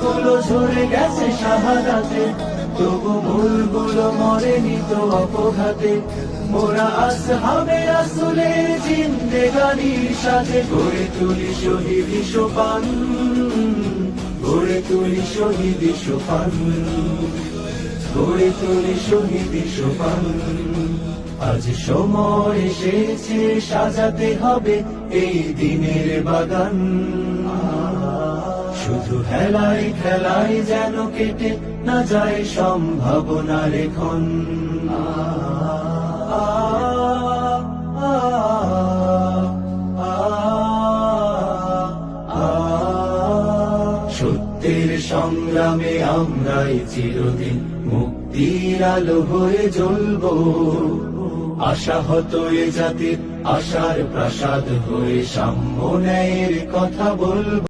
ফুলগুলো ঝরে গেছে শাহাদাতে, তবু মূলগুলো মরেনি তো অপঘাতে। মোরা আসহাবে রাসূলের জিন্দেগানির সাথে গড়ে তুলি শহীদি সোপান, গড়ে তুলি শহীদি সোপান, গড়ে তুলি শহীদি সোপান। আজ সময় এসেছে সাজাতে হবে এই দিনের বাগান, শুধু হেলায় খেলায় যেন কেটে না যায় সম্ভাবনার ক্ষণ। সত্যের সংগ্রামে আমরাই চিরদিন মুক্তির আলো হয়ে জ্বলবো, আশাহত এ জাতির আশার প্রাসাদ হয়ে সাম্য ন্যায়ের কথা বলবো।